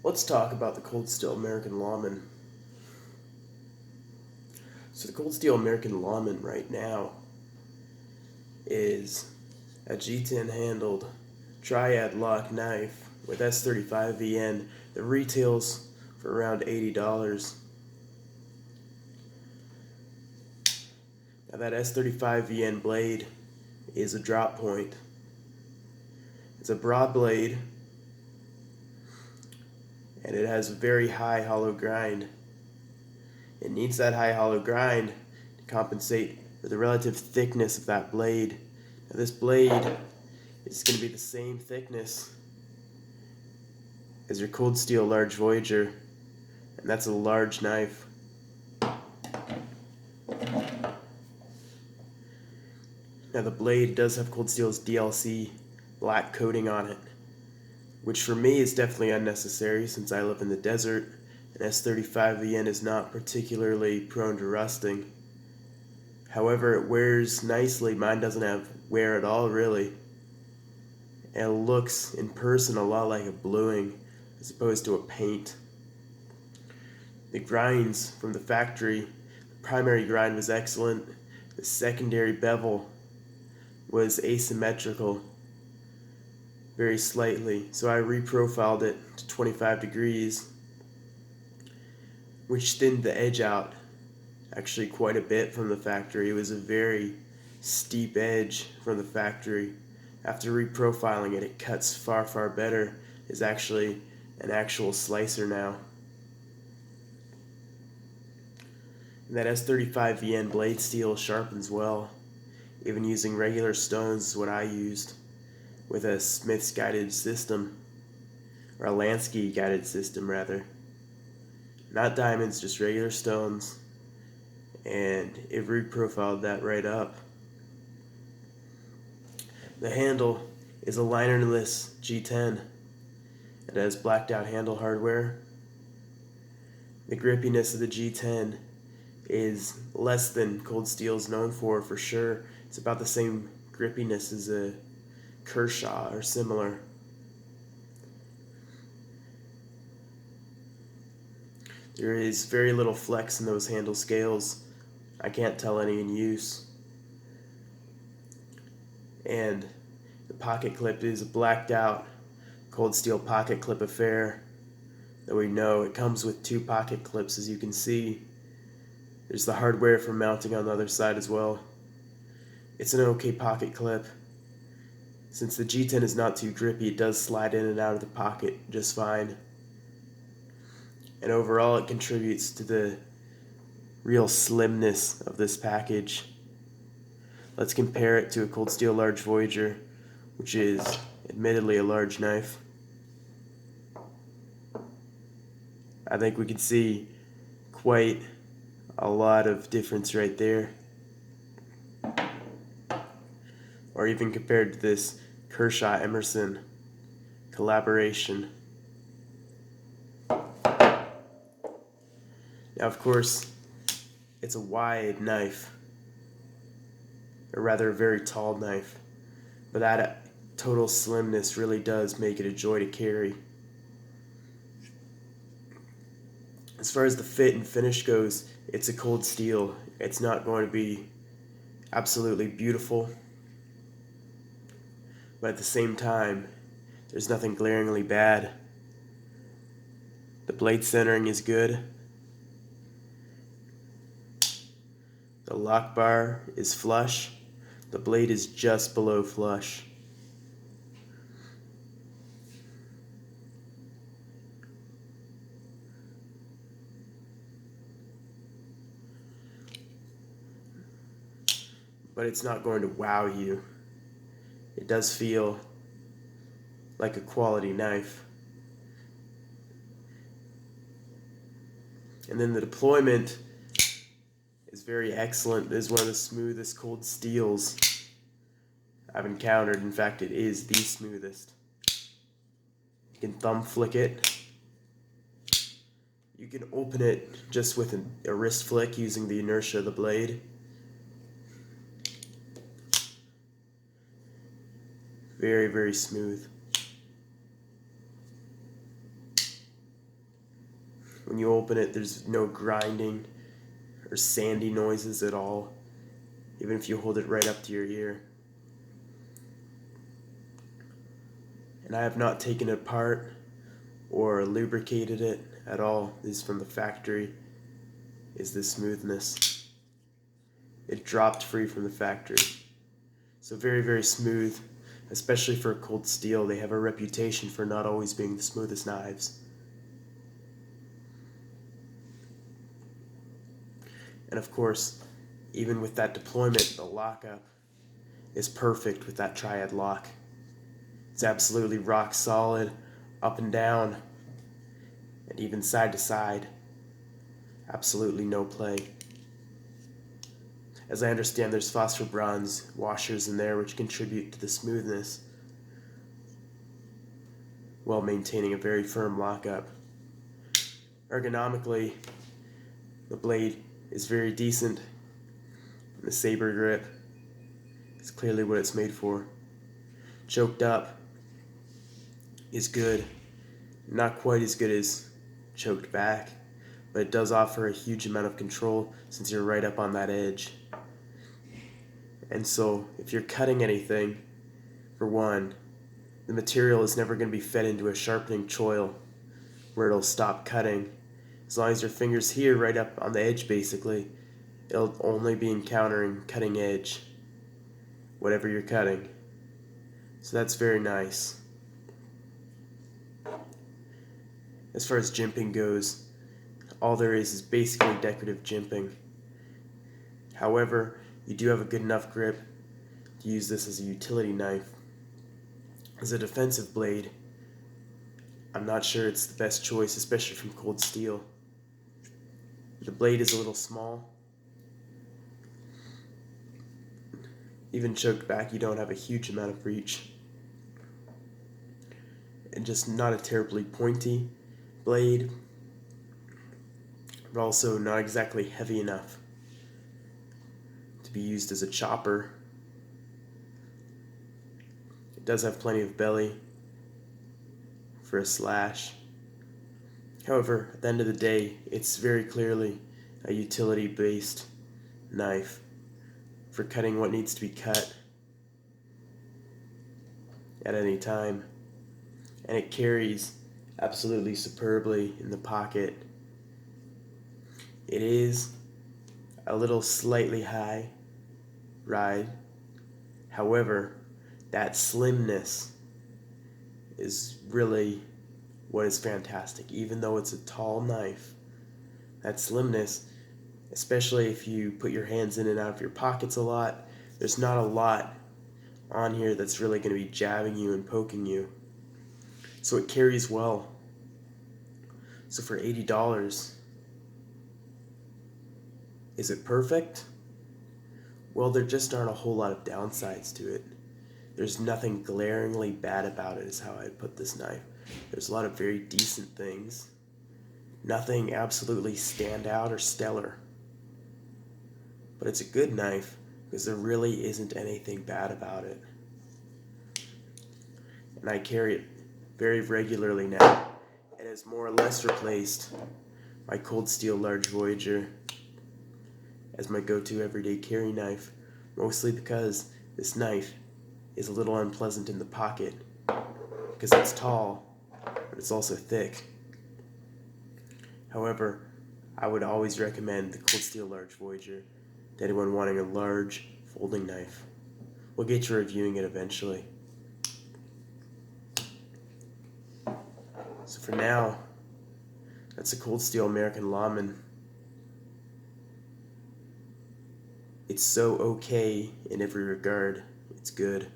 Let's talk about the Cold Steel American Lawman. So the Cold Steel American Lawman right now is a G10 handled triad lock knife with S35 VN that retails for around $80. Now that S35 VN blade is a drop point. It's a broad blade and it has a very high hollow grind. It needs that high hollow grind to compensate for the relative thickness of that blade. Now this blade is going to be the same thickness as your Cold Steel Large Voyager, and that's a large knife. Now the blade does have Cold Steel's DLC black coating on it, which for me is definitely unnecessary since I live in the desert and S35VN is not particularly prone to rusting. However, it wears nicely. Mine doesn't have wear at all, really. And it looks in person a lot like a bluing as opposed to a paint. The grinds from the factory, the primary grind was excellent. The secondary bevel was asymmetrical very slightly, so I reprofiled it to 25 degrees, which thinned the edge out actually quite a bit from the factory. It was a very steep edge from the factory. After reprofiling it, it cuts far, far better. It's actually an actual slicer now. And that S35 VN blade steel sharpens well. Even using regular stones is what I used with a Smith's guided system, or a Lansky guided system rather. Not diamonds, just regular stones, and it reprofiled that right up. The handle is a linerless G10. It has blacked out handle hardware. The grippiness of the G10 is less than Cold Steel's known for sure. It's about the same grippiness as a Kershaw or similar. There is very little flex in those handle scales. I can't tell any in use. And the pocket clip is a blacked out Cold Steel pocket clip affair that we know. It comes with two pocket clips, as you can see. There's the hardware for mounting on the other side as well. It's an okay pocket clip. Since the G10 is not too grippy, it does slide in and out of the pocket just fine. And overall, it contributes to the real slimness of this package. Let's compare it to a Cold Steel Large Voyager, which is admittedly a large knife. I think we can see quite a lot of difference right there. Or even compared to this Kershaw Emerson collaboration. Now, of course, it's a wide knife, or rather a very tall knife, but that total slimness really does make it a joy to carry. As far as the fit and finish goes, it's a Cold Steel. It's not going to be absolutely beautiful, but at the same time, there's nothing glaringly bad. The blade centering is good. The lock bar is flush. The blade is just below flush. But it's not going to wow you. It does feel like a quality knife. And then the deployment is very excellent. It is one of the smoothest Cold Steels I've encountered. In fact, it is the smoothest. You can thumb flick it. You can open it just with a wrist flick using the inertia of the blade. Very, very smooth. When you open it, there's no grinding or sandy noises at all, even if you hold it right up to your ear. And I have not taken it apart or lubricated it at all. This is from the factory, is the smoothness. It dropped free from the factory. So very, very smooth, especially for cold steel. They have a reputation for not always being the smoothest knives. And of course, even with that deployment, the lockup is perfect with that triad lock. It's absolutely rock solid, up and down, and even side to side. Absolutely no play. As I understand, there's phosphor bronze washers in there which contribute to the smoothness while maintaining a very firm lockup. Ergonomically, the blade is very decent. The saber grip is clearly what it's made for. Choked up is good. Not quite as good as choked back, but it does offer a huge amount of control since you're right up on that edge. And so, if you're cutting anything, for one, the material is never going to be fed into a sharpening choil where it'll stop cutting. As long as your finger's here, right up on the edge basically, it'll only be encountering cutting edge, whatever you're cutting. So that's very nice. As far as jimping goes, all there is basically decorative jimping. However, you do have a good enough grip to use this as a utility knife. As a defensive blade, I'm not sure it's the best choice, especially from cold steel. The blade is a little small. Even choked back, you don't have a huge amount of reach. And just not a terribly pointy blade, but also not exactly heavy enough to be used as a chopper. It does have plenty of belly for a slash. However, at the end of the day, it's very clearly a utility-based knife for cutting what needs to be cut at any time. And it carries absolutely superbly in the pocket. It is a little slightly high ride. However, that slimness is really what is fantastic. Even though it's a tall knife, that slimness, especially if you put your hands in and out of your pockets a lot, there's not a lot on here that's really going to be jabbing you and poking you. So it carries well. So for $80, is it perfect? Well, there just aren't a whole lot of downsides to it. There's nothing glaringly bad about it, is how I'd put this knife. There's a lot of very decent things. Nothing absolutely stand out or stellar. But it's a good knife because there really isn't anything bad about it. And I carry it very regularly now. It has more or less replaced my cold steel large Voyager as my go-to everyday carry knife, mostly because this knife is a little unpleasant in the pocket because it's tall, but it's also thick. However, I would always recommend the cold steel large Voyager to anyone wanting a large folding knife. We'll get to reviewing it eventually. So for now, that's a cold steel American Lawman. It's so okay in every regard. It's good.